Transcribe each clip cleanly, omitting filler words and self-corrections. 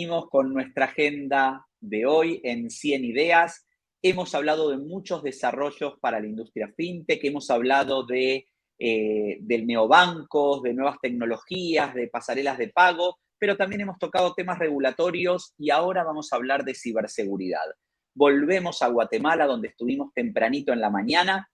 Seguimos con nuestra agenda de hoy en 100 ideas. Hemos hablado de muchos desarrollos para la industria fintech, hemos hablado de neobancos, de nuevas tecnologías, de pasarelas de pago, pero también hemos tocado temas regulatorios y ahora vamos a hablar de ciberseguridad. Volvemos a Guatemala, donde estuvimos tempranito en la mañana,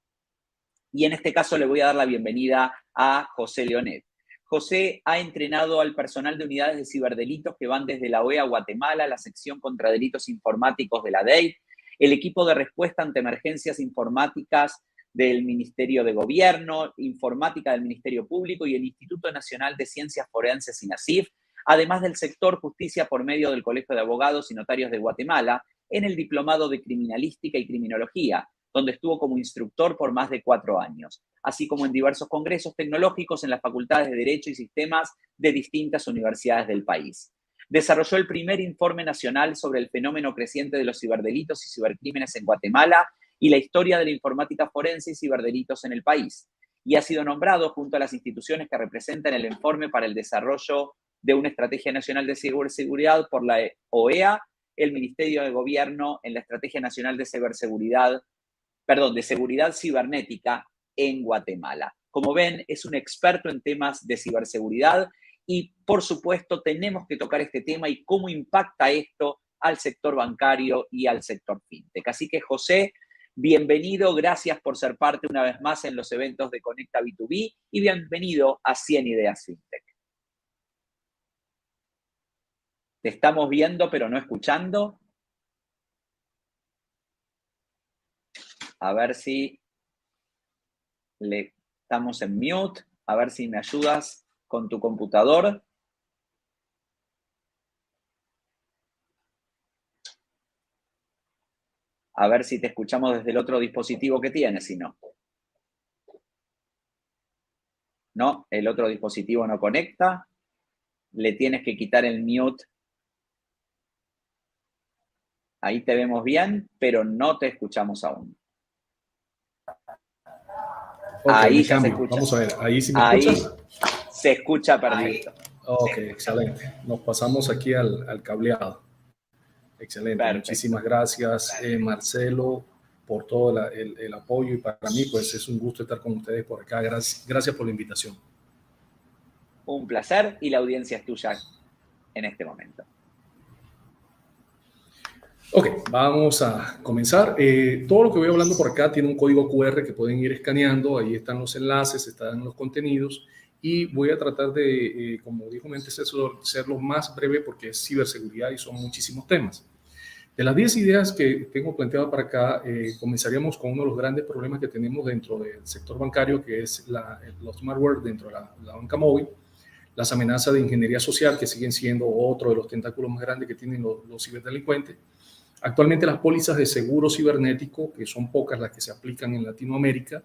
y en este caso le voy a dar la bienvenida a José Leonet. José ha entrenado al personal de unidades de ciberdelitos que van desde la OEA a Guatemala, la sección contra delitos informáticos de la DEIC, el equipo de respuesta ante emergencias informáticas del Ministerio de Gobierno, informática del Ministerio Público y el Instituto Nacional de Ciencias Forenses, INACIF, además del sector justicia por medio del Colegio de Abogados y Notarios de Guatemala, en el Diplomado de Criminalística y Criminología, donde estuvo como instructor por más de 4 años, así como en diversos congresos tecnológicos en las facultades de Derecho y Sistemas de distintas universidades del país. Desarrolló el primer informe nacional sobre el fenómeno creciente de los ciberdelitos y cibercrímenes en Guatemala y la historia de la informática forense y ciberdelitos en el país. Y ha sido nombrado junto a las instituciones que representan el informe para el desarrollo de una estrategia nacional de ciberseguridad por la OEA, el Ministerio de Gobierno en la Estrategia Nacional de Seguridad Cibernética en Guatemala. Como ven, es un experto en temas de ciberseguridad y, por supuesto, tenemos que tocar este tema y cómo impacta esto al sector bancario y al sector fintech. Así que, José, bienvenido, gracias por ser parte una vez más en los eventos de Conecta B2B y bienvenido a 100 Ideas Fintech. Te estamos viendo, pero no escuchando. A ver si estamos en mute. A ver si me ayudas con tu computador. A ver si te escuchamos desde el otro dispositivo que tienes, si no. No, el otro dispositivo no conecta. Le tienes que quitar el mute. Ahí te vemos bien, pero no te escuchamos aún. Okay, ahí ya se escucha. Vamos a ver, ahí sí me escuchas. Se escucha perdido. Ok, excelente. Nos pasamos aquí al cableado. Excelente. Perfecto. Muchísimas gracias, Marcelo, por todo el apoyo y para mí pues es un gusto estar con ustedes por acá. Gracias por la invitación. Un placer y la audiencia es tuya en este momento. Ok, vamos a comenzar. Todo lo que voy hablando por acá tiene un código QR que pueden ir escaneando. Ahí están los enlaces, están los contenidos. Y voy a tratar de, como dijo mi antecesor, ser lo más breve porque es ciberseguridad y son muchísimos temas. De las 10 ideas que tengo planteadas para acá, comenzaríamos con uno de los grandes problemas que tenemos dentro del sector bancario, que es los malware dentro de la banca móvil. Las amenazas de ingeniería social, que siguen siendo otro de los tentáculos más grandes que tienen los ciberdelincuentes. Actualmente las pólizas de seguro cibernético, que son pocas las que se aplican en Latinoamérica,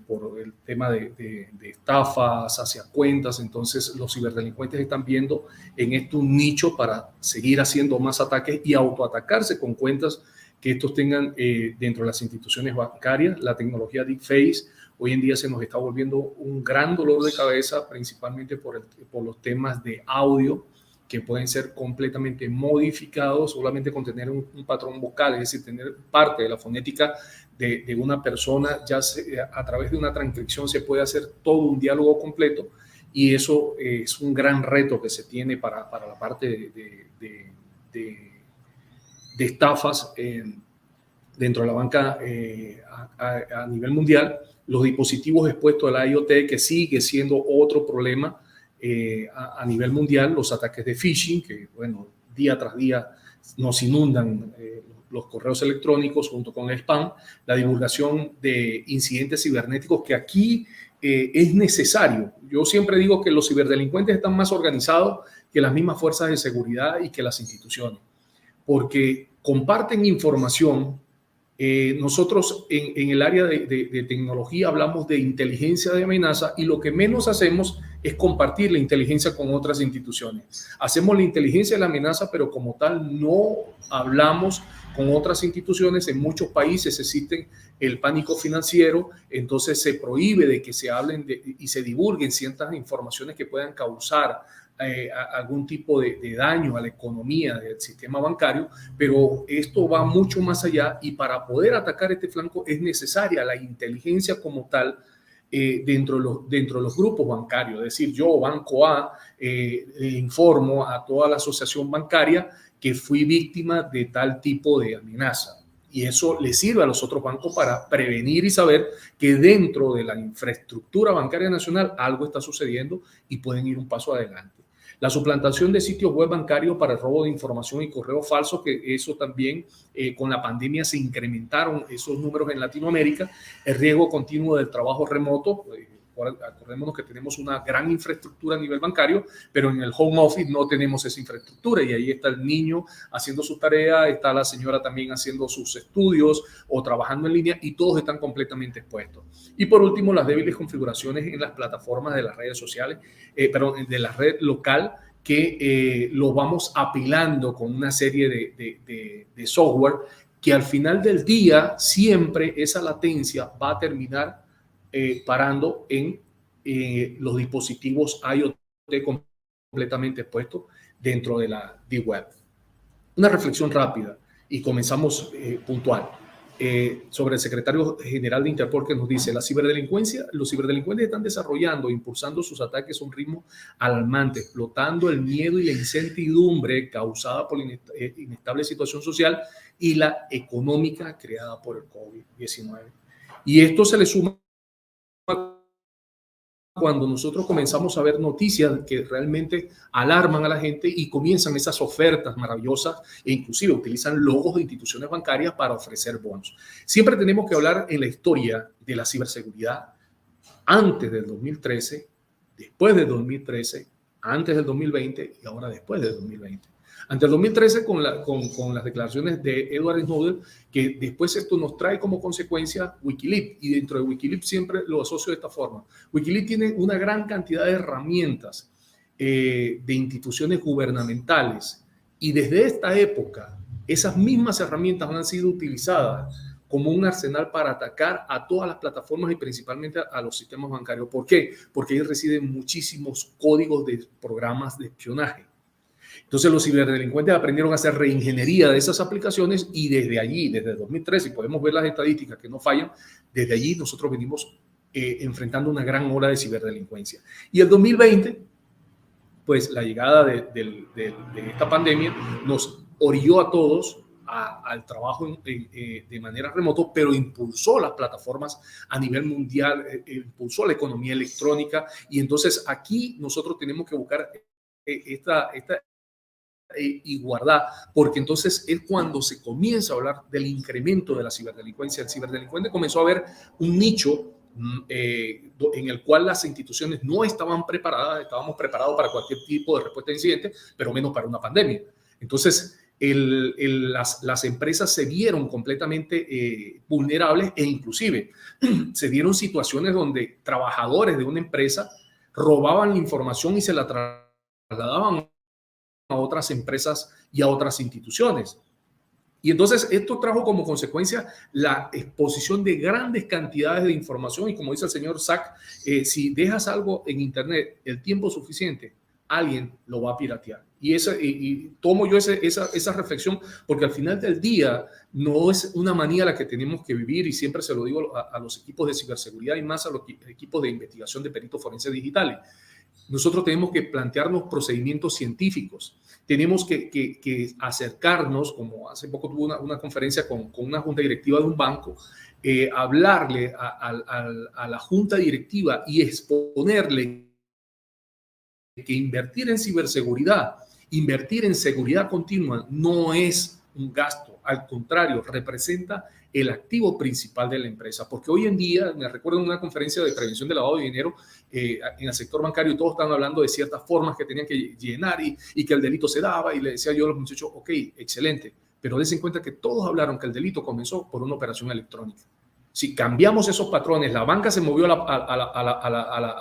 por el tema de estafas hacia cuentas, entonces los ciberdelincuentes están viendo en esto un nicho para seguir haciendo más ataques y autoatacarse con cuentas que estos tengan dentro de las instituciones bancarias. La tecnología deepfake hoy en día se nos está volviendo un gran dolor de cabeza, principalmente por los temas de audio, que pueden ser completamente modificados solamente con tener un patrón vocal, es decir, tener parte de la fonética de una persona, ya a través de una transcripción se puede hacer todo un diálogo completo y eso es un gran reto que se tiene para la parte de estafas dentro de la banca a nivel mundial. Los dispositivos expuestos a la IoT, que sigue siendo otro problema a nivel mundial, los ataques de phishing, que bueno, día tras día nos inundan los correos electrónicos junto con el spam, la divulgación de incidentes cibernéticos que aquí es necesario. Yo siempre digo que los ciberdelincuentes están más organizados que las mismas fuerzas de seguridad y que las instituciones, porque comparten información. Nosotros en el área de tecnología hablamos de inteligencia de amenaza y lo que menos hacemos es compartir la inteligencia con otras instituciones. Hacemos la inteligencia de la amenaza, pero como tal no hablamos con otras instituciones. En muchos países existe el pánico financiero, entonces se prohíbe de que se hablen y se divulguen ciertas informaciones que puedan causar algún tipo de daño a la economía del sistema bancario, pero esto va mucho más allá y para poder atacar este flanco es necesaria la inteligencia como tal dentro de los grupos bancarios. Es decir, yo, Banco A, le informo a toda la asociación bancaria que fui víctima de tal tipo de amenaza. Y eso le sirve a los otros bancos para prevenir y saber que dentro de la infraestructura bancaria nacional algo está sucediendo y pueden ir un paso adelante. La suplantación de sitios web bancarios para el robo de información y correo falso, que eso también con la pandemia se incrementaron esos números en Latinoamérica. El riesgo continuo del trabajo remoto. Acordémonos que tenemos una gran infraestructura a nivel bancario, pero en el home office no tenemos esa infraestructura y ahí está el niño haciendo su tarea, está la señora también haciendo sus estudios o trabajando en línea y todos están completamente expuestos. Y por último, las débiles configuraciones en las plataformas de las redes sociales, de la red local, que lo vamos apilando con una serie de software que al final del día siempre esa latencia va a terminar parando en los dispositivos IoT completamente expuestos dentro de la D-Web. Una reflexión rápida y comenzamos puntual sobre el secretario general de Interpol que nos dice: los ciberdelincuentes están desarrollando e impulsando sus ataques a un ritmo alarmante, explotando el miedo y la incertidumbre causada por la inestable situación social y la económica creada por el COVID-19. Y esto se le suma cuando nosotros comenzamos a ver noticias que realmente alarman a la gente y comienzan esas ofertas maravillosas e inclusive utilizan logos de instituciones bancarias para ofrecer bonos. Siempre tenemos que hablar en la historia de la ciberseguridad antes del 2013, después del 2013, antes del 2020 y ahora después del 2020. Ante el 2013 con las declaraciones de Edward Snowden, que después esto nos trae como consecuencia Wikileaks, y dentro de Wikileaks siempre lo asocio de esta forma. Wikileaks tiene una gran cantidad de herramientas de instituciones gubernamentales y desde esta época esas mismas herramientas han sido utilizadas como un arsenal para atacar a todas las plataformas y principalmente a los sistemas bancarios. ¿Por qué? Porque ahí residen muchísimos códigos de programas de espionaje. Entonces los ciberdelincuentes aprendieron a hacer reingeniería de esas aplicaciones y desde allí, desde 2013, y podemos ver las estadísticas que no fallan, desde allí nosotros venimos enfrentando una gran ola de ciberdelincuencia. Y el 2020, pues la llegada de esta pandemia nos orilló a todos al trabajo de manera remoto, pero impulsó las plataformas a nivel mundial, impulsó la economía electrónica y entonces aquí nosotros tenemos que buscar esta igualdad, porque entonces es cuando se comienza a hablar del incremento de la ciberdelincuencia. El ciberdelincuente comenzó a ver un nicho en el cual las instituciones no estaban preparadas, estábamos preparados para cualquier tipo de respuesta de incidente, pero menos para una pandemia. Entonces, las empresas se vieron completamente vulnerables e inclusive se dieron situaciones donde trabajadores de una empresa robaban la información y se la trasladaban a otras empresas y a otras instituciones. Y entonces esto trajo como consecuencia la exposición de grandes cantidades de información y como dice el señor Sack, si dejas algo en internet el tiempo suficiente, alguien lo va a piratear. Y tomo yo esa reflexión porque al final del día no es una manía la que tenemos que vivir y siempre se lo digo a los equipos de ciberseguridad y más a los equipos de investigación de peritos forenses digitales. Nosotros tenemos que plantearnos procedimientos científicos. Tenemos que acercarnos, como hace poco tuve una conferencia con una junta directiva de un banco, hablarle a la junta directiva y exponerle que invertir en ciberseguridad, invertir en seguridad continua no es un gasto, al contrario, representa el activo principal de la empresa, porque hoy en día, me recuerdo en una conferencia de prevención de lavado de dinero en el sector bancario, todos estaban hablando de ciertas formas que tenían que llenar y que el delito se daba, y le decía yo a los muchachos, ok, excelente, pero des en cuenta que todos hablaron que el delito comenzó por una operación electrónica. Si cambiamos esos patrones, la banca se movió a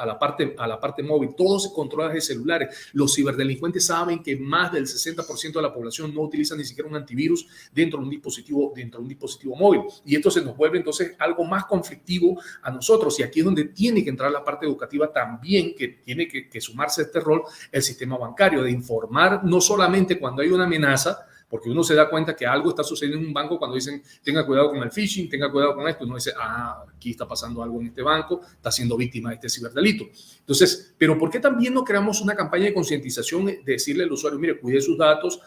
la parte móvil, todo se controla desde celulares. Los ciberdelincuentes saben que más del 60% de la población no utiliza ni siquiera un antivirus dentro de un dispositivo móvil. Y esto se nos vuelve entonces algo más conflictivo a nosotros. Y aquí es donde tiene que entrar la parte educativa también, que tiene que sumarse a este rol el sistema bancario, de informar no solamente cuando hay una amenaza, porque uno se da cuenta que algo está sucediendo en un banco cuando dicen tenga cuidado con el phishing, tenga cuidado con esto. Uno dice, aquí está pasando algo en este banco, está siendo víctima de este ciberdelito. Entonces, ¿pero por qué también no creamos una campaña de concientización de decirle al usuario, mire, cuide sus datos,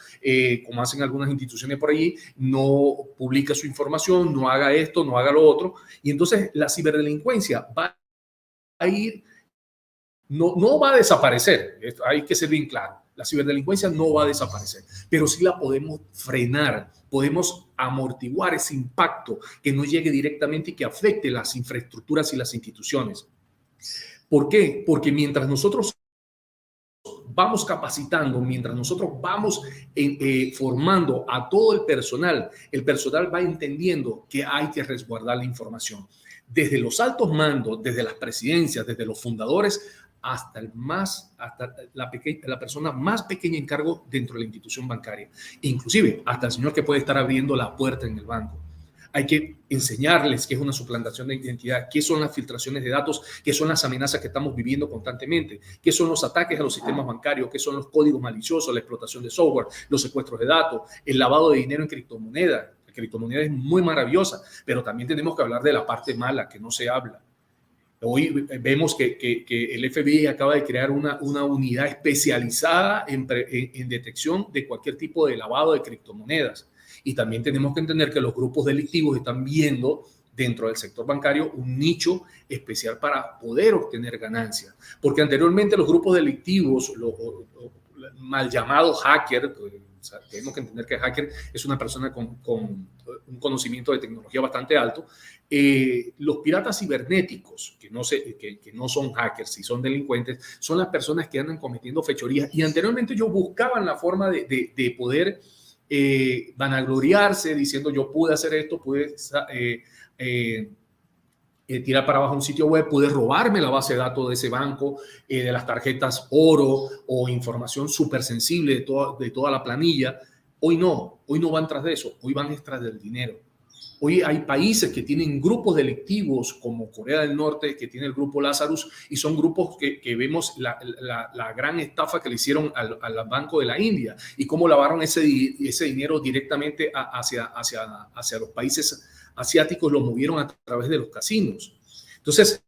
como hacen algunas instituciones por ahí, no publica su información, no haga esto, no haga lo otro? Y entonces la ciberdelincuencia va a ir, no va a desaparecer, hay que ser bien claro. La ciberdelincuencia no va a desaparecer, pero sí la podemos frenar, podemos amortiguar ese impacto que no llegue directamente y que afecte las infraestructuras y las instituciones. ¿Por qué? Porque mientras nosotros vamos capacitando, mientras nosotros vamos formando a todo el personal va entendiendo que hay que resguardar la información. Desde los altos mandos, desde las presidencias, desde los fundadores, hasta la persona más pequeña en cargo dentro de la institución bancaria, inclusive hasta el señor que puede estar abriendo la puerta en el banco. Hay que enseñarles qué es una suplantación de identidad, qué son las filtraciones de datos, qué son las amenazas que estamos viviendo constantemente, qué son los ataques a los sistemas bancarios, qué son los códigos maliciosos, la explotación de software, los secuestros de datos, el lavado de dinero en criptomoneda. La criptomoneda es muy maravillosa, pero también tenemos que hablar de la parte mala que no se habla. Hoy vemos que el FBI acaba de crear una unidad especializada en detección de cualquier tipo de lavado de criptomonedas. Y también tenemos que entender que los grupos delictivos están viendo dentro del sector bancario un nicho especial para poder obtener ganancias. Porque anteriormente los grupos delictivos, mal llamados hackers, o sea, tenemos que entender que el hacker es una persona con un conocimiento de tecnología bastante alto. Los piratas cibernéticos, que no son hackers y son delincuentes, son las personas que andan cometiendo fechorías. Y anteriormente ellos buscaban la forma de poder vanagloriarse diciendo yo pude hacer esto, pude tirar para abajo un sitio web, pude robarme la base de datos de ese banco, de las tarjetas oro o información súper sensible de toda la planilla. Hoy no van tras de eso, hoy van tras del dinero. Hoy hay países que tienen grupos delictivos como Corea del Norte, que tiene el grupo Lazarus, y son grupos que vemos la gran estafa que le hicieron al Banco de la India y cómo lavaron ese dinero directamente hacia los países asiáticos, lo movieron a través de los casinos. Entonces,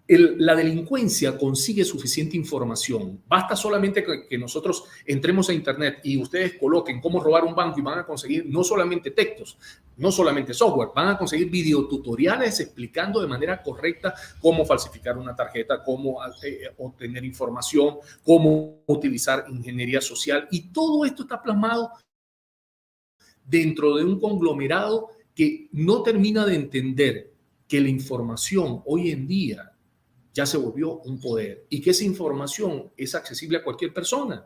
la delincuencia consigue suficiente información. Basta solamente que nosotros entremos a internet y ustedes coloquen cómo robar un banco y van a conseguir no solamente textos, no solamente software, van a conseguir videotutoriales explicando de manera correcta cómo falsificar una tarjeta, cómo obtener información, cómo utilizar ingeniería social. Y todo esto está plasmado dentro de un conglomerado que no termina de entender que la información hoy en día ya se volvió un poder y que esa información es accesible a cualquier persona.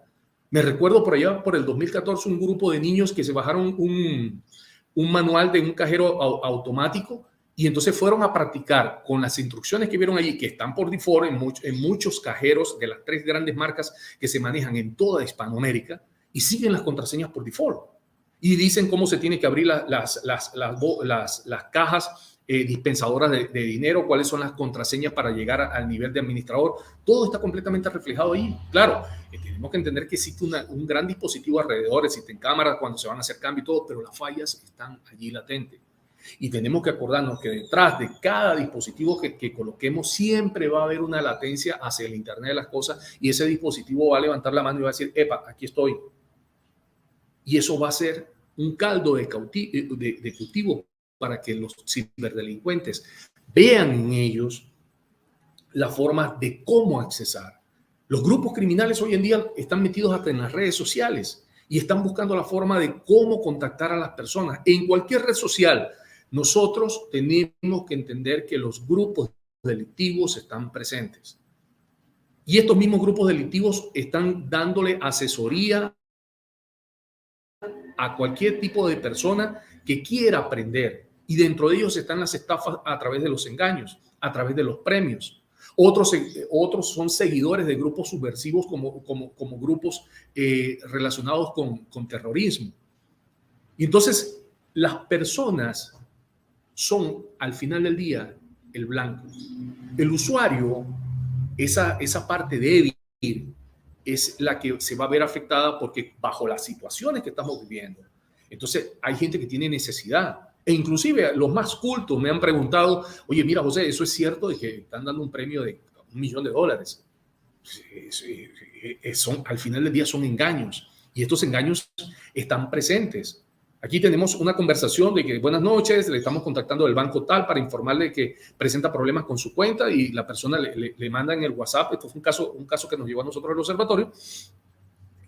Me recuerdo por allá, por el 2014, un grupo de niños que se bajaron un manual de un cajero automático y entonces fueron a practicar con las instrucciones que vieron allí, que están por default en muchos cajeros de las 3 grandes marcas que se manejan en toda Hispanoamérica, y siguen las contraseñas por default. Y dicen cómo se tiene que abrir las cajas dispensadoras de dinero, cuáles son las contraseñas para llegar al nivel de administrador. Todo está completamente reflejado ahí. Claro, tenemos que entender que existe un gran dispositivo alrededor, existen cámaras cuando se van a hacer cambios y todo, pero las fallas están allí latentes. Y tenemos que acordarnos que detrás de cada dispositivo que coloquemos siempre va a haber una latencia hacia el Internet de las cosas, y ese dispositivo va a levantar la mano y va a decir, epa, aquí estoy. Y eso va a ser un caldo de cultivo para que los ciberdelincuentes vean en ellos la forma de cómo accesar. Los grupos criminales hoy en día están metidos hasta en las redes sociales y están buscando la forma de cómo contactar a las personas. En cualquier red social, nosotros tenemos que entender que los grupos delictivos están presentes. Y estos mismos grupos delictivos están dándole asesoría a cualquier tipo de persona que quiera aprender Y dentro de ellos están las estafas a través de los engaños, a través de los premios. Otros son seguidores de grupos subversivos como grupos relacionados con terrorismo. Y entonces las personas son al final del día el blanco. El usuario, esa parte débil, es la que se va a ver afectada porque bajo las situaciones que estamos viviendo. Entonces hay gente que tiene necesidad. E inclusive los más cultos me han preguntado, oye, mira, José, ¿eso es cierto de que están dando un premio de $1 millón? Al final del día son engaños. Y estos engaños están presentes. Aquí tenemos una conversación de que buenas noches, le estamos contactando del banco tal para informarle que presenta problemas con su cuenta y la persona le manda en el WhatsApp. Esto fue un caso que nos llevó a nosotros al observatorio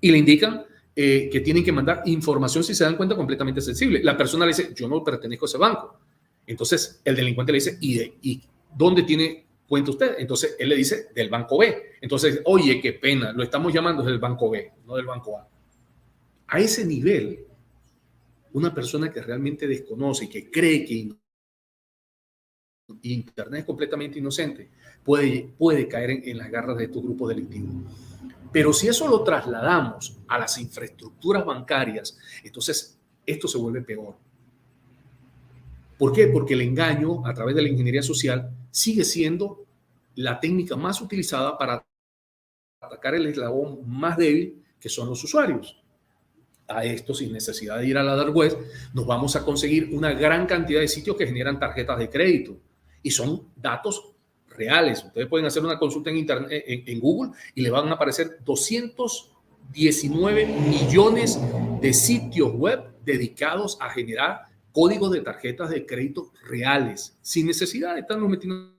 y le indican que tienen que mandar información si se dan cuenta completamente sensible. La persona le dice, yo no pertenezco a ese banco. Entonces el delincuente le dice, ¿y dónde tiene cuenta usted? Entonces él le dice, del banco B. Entonces, oye, qué pena, lo estamos llamando del banco B, no del banco A. A ese nivel, una persona que realmente desconoce y que cree que Internet es completamente inocente puede caer en las garras de estos grupos delictivos. Pero si eso lo trasladamos a las infraestructuras bancarias, entonces esto se vuelve peor. ¿Por qué? Porque el engaño a través de la ingeniería social sigue siendo la técnica más utilizada para atacar el eslabón más débil, que son los usuarios. A esto, sin necesidad de ir a la dark web, nos vamos a conseguir una gran cantidad de sitios que generan tarjetas de crédito y son datos reales. Ustedes pueden hacer una consulta en internet, en Google, y le van a aparecer 219 millones de sitios web dedicados a generar códigos de tarjetas de crédito reales, sin necesidad de estarnos metiendo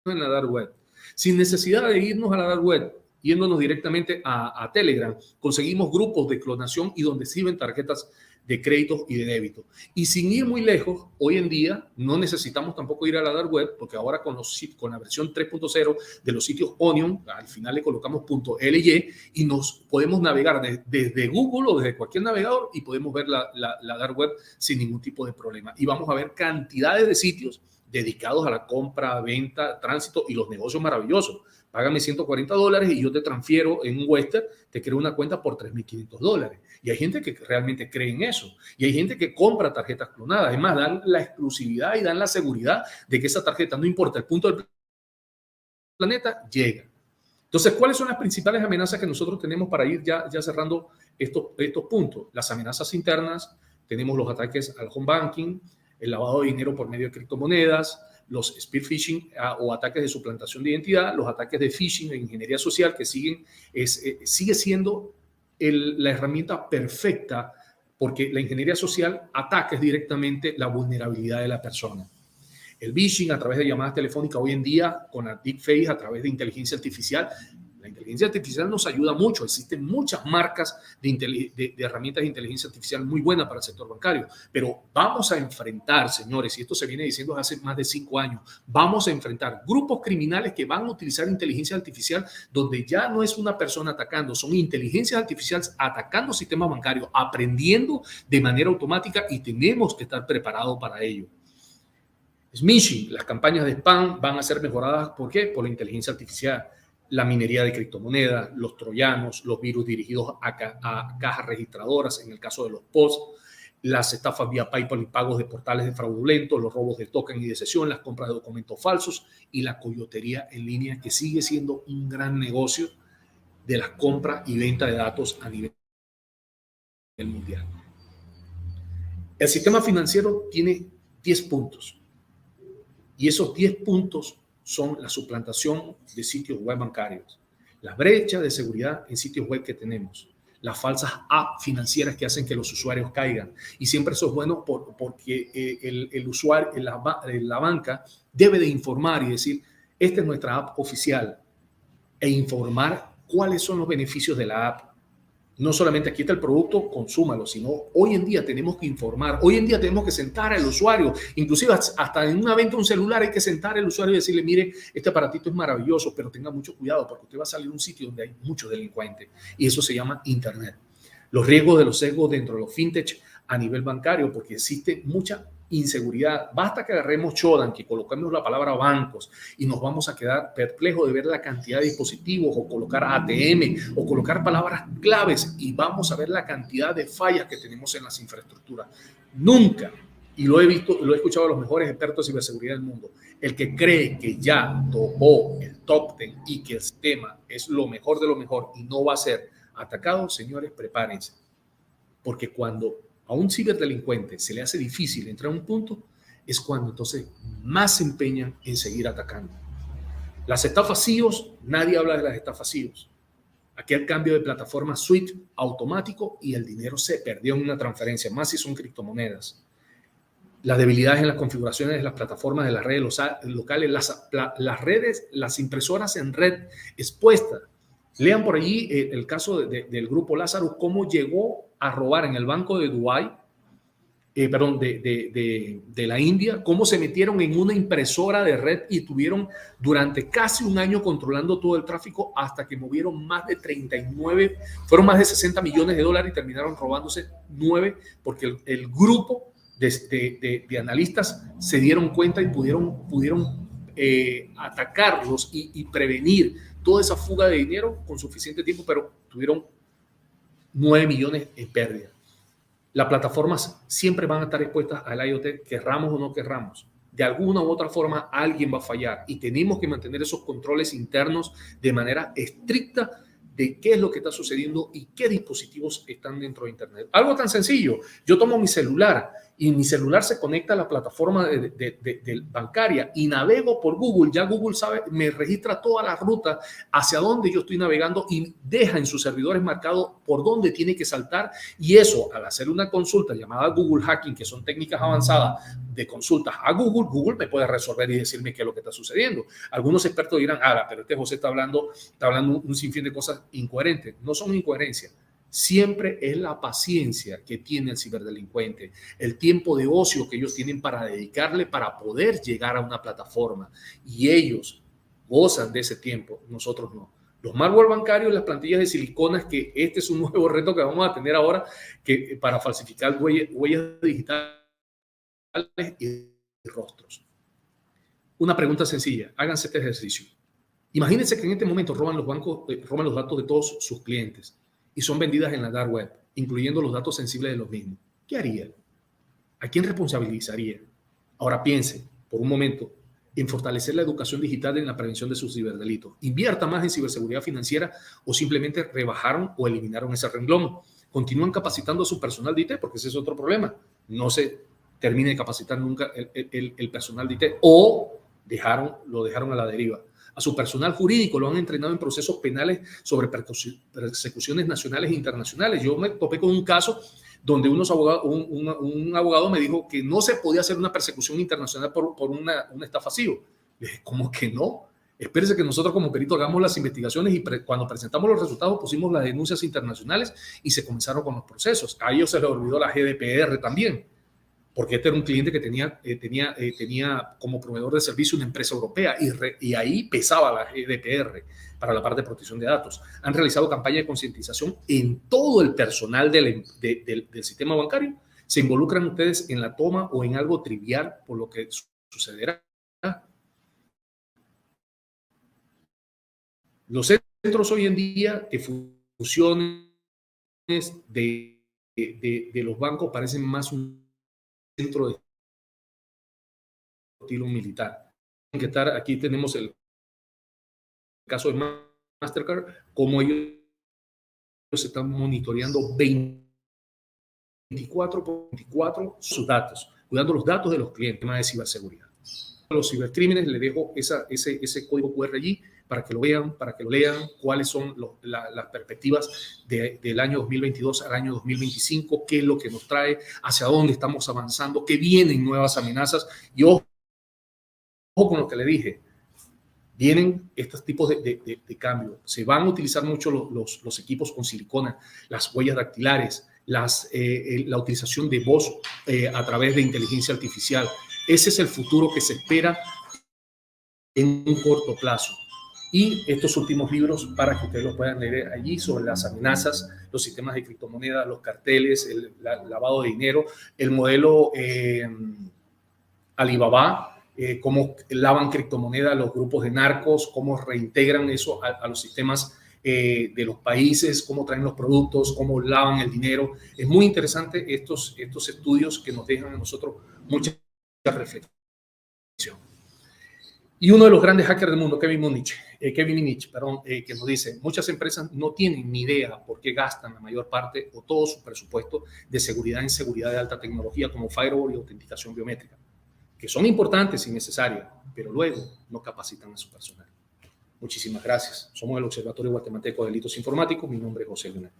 en la dark web, sin necesidad de irnos a la dark web. Yéndonos directamente a Telegram, conseguimos grupos de clonación y donde sirven tarjetas de crédito y de débito. Y sin ir muy lejos, hoy en día no necesitamos tampoco ir a la dark web, porque ahora con la versión 3.0 de los sitios Onion, al final le colocamos .ly y nos podemos navegar desde Google o desde cualquier navegador y podemos ver la dark web sin ningún tipo de problema. Y vamos a ver cantidades de sitios dedicados a la compra, venta, tránsito y los negocios maravillosos. Págame $140 y yo te transfiero en un Western, te creo una cuenta por $3,500. Y hay gente que realmente cree en eso. Y hay gente que compra tarjetas clonadas. Además, dan la exclusividad y dan la seguridad de que esa tarjeta, no importa el punto del planeta, llega. Entonces, ¿cuáles son las principales amenazas que nosotros tenemos para ir ya cerrando estos puntos? Las amenazas internas, tenemos los ataques al home banking, el lavado de dinero por medio de criptomonedas, los spear phishing o ataques de suplantación de identidad, los ataques de phishing e ingeniería social que sigue siendo la herramienta perfecta porque la ingeniería social ataca directamente la vulnerabilidad de la persona. El phishing a través de llamadas telefónicas hoy en día con la deepfake a través de inteligencia artificial. La inteligencia artificial nos ayuda mucho. Existen muchas marcas de herramientas de inteligencia artificial muy buenas para el sector bancario, pero vamos a enfrentar, señores, y esto se viene diciendo hace más de 5 años, vamos a enfrentar grupos criminales que van a utilizar inteligencia artificial donde ya no es una persona atacando, son inteligencias artificiales atacando sistemas bancarios, aprendiendo de manera automática y tenemos que estar preparados para ello. Smishing, las campañas de spam van a ser mejoradas. ¿Por qué? Por la inteligencia artificial. La minería de criptomonedas, los troyanos, los virus dirigidos a cajas registradoras, en el caso de los POS, las estafas vía PayPal y pagos de portales de fraudulentos, los robos de token y de sesión, las compras de documentos falsos y la coyotería en línea, que sigue siendo un gran negocio de las compras y venta de datos a nivel mundial. El sistema financiero tiene 10 puntos y esos 10 puntos son la suplantación de sitios web bancarios, la brecha de seguridad en sitios web que tenemos, las falsas apps financieras que hacen que los usuarios caigan. Y siempre eso es bueno porque el usuario, la banca debe de informar y decir, esta es nuestra app oficial, e informar cuáles son los beneficios de la app. No solamente aquí está el producto, consúmalo, sino hoy en día tenemos que informar, hoy en día tenemos que sentar al usuario, inclusive hasta en una venta de un celular hay que sentar al usuario y decirle, mire, este aparatito es maravilloso, pero tenga mucho cuidado porque usted va a salir a un sitio donde hay muchos delincuentes y eso se llama Internet. Los riesgos de los sesgos dentro de los fintech a nivel bancario, porque existe mucha inseguridad. Basta que agarremos Shodan, que coloquemos la palabra bancos y nos vamos a quedar perplejos de ver la cantidad de dispositivos o colocar ATM o colocar palabras claves y vamos a ver la cantidad de fallas que tenemos en las infraestructuras. Nunca, y lo he visto, lo he escuchado a los mejores expertos de ciberseguridad del mundo, el que cree que ya topó el top 10 y que el sistema es lo mejor de lo mejor y no va a ser atacado, señores, prepárense. Porque cuando a un ciberdelincuente se le hace difícil entrar a un punto, es cuando entonces más se empeñan en seguir atacando. Las estafas CIOs, nadie habla de las estafas CIOs. Aquí el cambio de plataforma SWIFT automático y el dinero se perdió en una transferencia, más si son criptomonedas. Las debilidades en las configuraciones de las plataformas de las redes locales, las redes, las impresoras en red expuestas. Lean por allí el caso del grupo Lazarus, cómo llegó a robar en el banco de Dubái, de la India, cómo se metieron en una impresora de red y tuvieron durante casi un año controlando todo el tráfico hasta que movieron más de 39, fueron más de 60 millones de dólares y terminaron robándose 9 porque el grupo de analistas se dieron cuenta y pudieron atacarlos y prevenir toda esa fuga de dinero con suficiente tiempo, pero tuvieron 9 millones en pérdida. Las plataformas siempre van a estar expuestas al IoT, querramos o no querramos. De alguna u otra forma alguien va a fallar y tenemos que mantener esos controles internos de manera estricta de qué es lo que está sucediendo y qué dispositivos están dentro de Internet. Algo tan sencillo, yo tomo mi celular y mi celular se conecta a la plataforma de bancaria y navego por Google, ya Google sabe, me registra toda la ruta hacia donde yo estoy navegando y deja en sus servidores marcado por dónde tiene que saltar y eso, al hacer una consulta llamada Google Hacking, que son técnicas avanzadas de consultas a Google, Google me puede resolver y decirme qué es lo que está sucediendo. Algunos expertos dirán, pero José está hablando un sinfín de cosas incoherentes. No son incoherencias. Siempre es la paciencia que tiene el ciberdelincuente, el tiempo de ocio que ellos tienen para dedicarle para poder llegar a una plataforma. Y ellos gozan de ese tiempo, nosotros no. Los malware bancarios, las plantillas de siliconas, que este es un nuevo reto que vamos a tener ahora que para falsificar huellas digitales y rostros. Una pregunta sencilla, háganse este ejercicio. Imagínense que en este momento roban los bancos, roban los datos de todos sus clientes y son vendidas en la dark web, incluyendo los datos sensibles de los mismos. ¿Qué haría? ¿A quién responsabilizaría? Ahora piense, por un momento, en fortalecer la educación digital en la prevención de sus ciberdelitos. Invierta más en ciberseguridad financiera o simplemente rebajaron o eliminaron ese renglón. Continúan capacitando a su personal de IT, porque ese es otro problema. No se termine de capacitar nunca el personal de IT o lo dejaron a la deriva. A su personal jurídico lo han entrenado en procesos penales sobre persecuciones nacionales e internacionales. Yo me topé con un caso donde un abogado me dijo que no se podía hacer una persecución internacional por una estafa CIO. Le dije, ¿cómo que no? Espérese que nosotros como peritos hagamos las investigaciones y cuando presentamos los resultados pusimos las denuncias internacionales y se comenzaron con los procesos. A ellos se les olvidó la GDPR también, porque este era un cliente que tenía como proveedor de servicio una empresa europea y ahí pesaba la GDPR para la parte de protección de datos. Han realizado campañas de concientización en todo el personal del sistema bancario. ¿Se involucran ustedes en la toma o en algo trivial por lo que sucederá? Los centros hoy en día de fusiones de los bancos parecen más un centro de estilo militar. Aquí tenemos el caso de Mastercard, como ellos están monitoreando 24 por 24 sus datos, cuidando los datos de los clientes, tema de ciberseguridad. A los cibercrímenes les dejo ese código QR allí para que lo vean, para que lo lean, cuáles son las perspectivas del año 2022 al año 2025, qué es lo que nos trae, hacia dónde estamos avanzando, qué vienen nuevas amenazas. Y ojo con lo que le dije, vienen estos tipos de cambio. Se van a utilizar mucho los equipos con silicona, las huellas dactilares, la utilización de voz a través de inteligencia artificial. Ese es el futuro que se espera en un corto plazo. Y estos últimos libros para que ustedes los puedan leer allí sobre las amenazas, los sistemas de criptomonedas, los carteles, el lavado de dinero, el modelo Alibaba, cómo lavan criptomonedas los grupos de narcos, cómo reintegran eso a los sistemas de los países, cómo traen los productos, cómo lavan el dinero. Es muy interesante estos estudios que nos dejan a nosotros mucha reflexión. Y uno de los grandes hackers del mundo, Kevin Minich, que nos dice, muchas empresas no tienen ni idea por qué gastan la mayor parte o todo su presupuesto de seguridad en seguridad de alta tecnología como firewall y autenticación biométrica, que son importantes y necesarias, pero luego no capacitan a su personal. Muchísimas gracias. Somos el Observatorio Guatemalteco de Delitos Informáticos. Mi nombre es José Leonel.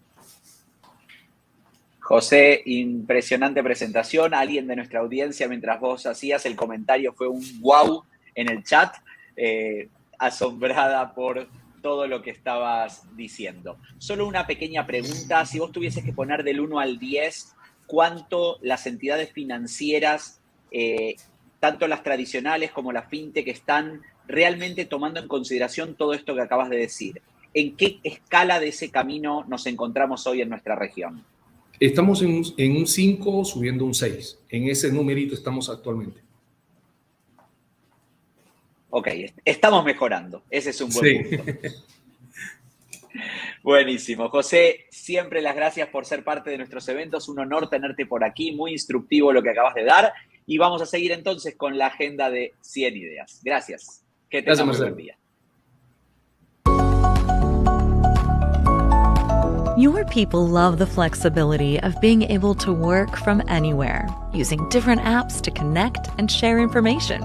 José, impresionante presentación. Alguien de nuestra audiencia, mientras vos hacías el comentario, fue un wow en el chat, asombrada por todo lo que estabas diciendo. Solo una pequeña pregunta. Si vos tuvieses que poner del 1 al 10, ¿cuánto las entidades financieras, tanto las tradicionales como las fintech, están realmente tomando en consideración todo esto que acabas de decir? ¿En qué escala de ese camino nos encontramos hoy en nuestra región? Estamos en un 5, subiendo un 6. En ese numerito estamos actualmente. Ok, estamos mejorando. Ese es un buen punto. Buenísimo. José, siempre las gracias por ser parte de nuestros eventos. Un honor tenerte por aquí. Muy instructivo lo que acabas de dar. Y vamos a seguir entonces con la agenda de 100 ideas. Gracias. Que tengas un buen día. Your people love the flexibility of being able to work from anywhere, using different apps to connect and share information.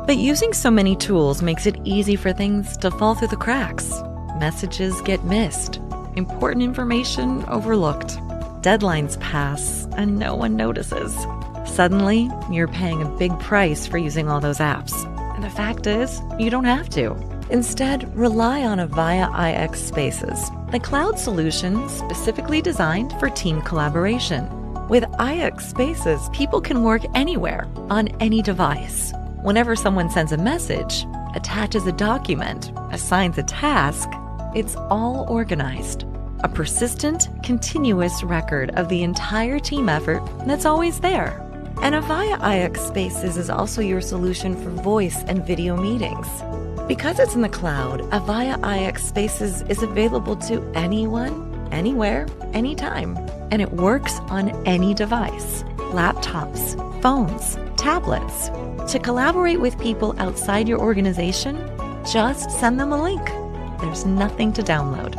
But using so many tools makes it easy for things to fall through the cracks. Messages get missed, important information overlooked, deadlines pass, and no one notices. Suddenly, you're paying a big price for using all those apps. And the fact is, you don't have to. Instead, rely on Avaya IX Spaces, the cloud solution specifically designed for team collaboration. With IX Spaces, people can work anywhere, on any device. Whenever someone sends a message, attaches a document, assigns a task, it's all organized. A persistent, continuous record of the entire team effort that's always there. And Avaya IX Spaces is also your solution for voice and video meetings. Because it's in the cloud, Avaya IX Spaces is available to anyone, anywhere, anytime. And it works on any device, laptops, phones, tablets. To collaborate with people outside your organization, just send them a link. There's nothing to download.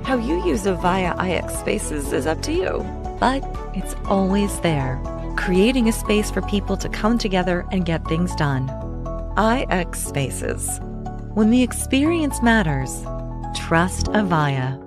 How you use Avaya IX Spaces is up to you, but it's always there, creating a space for people to come together and get things done. IX Spaces. When the experience matters, trust Avaya.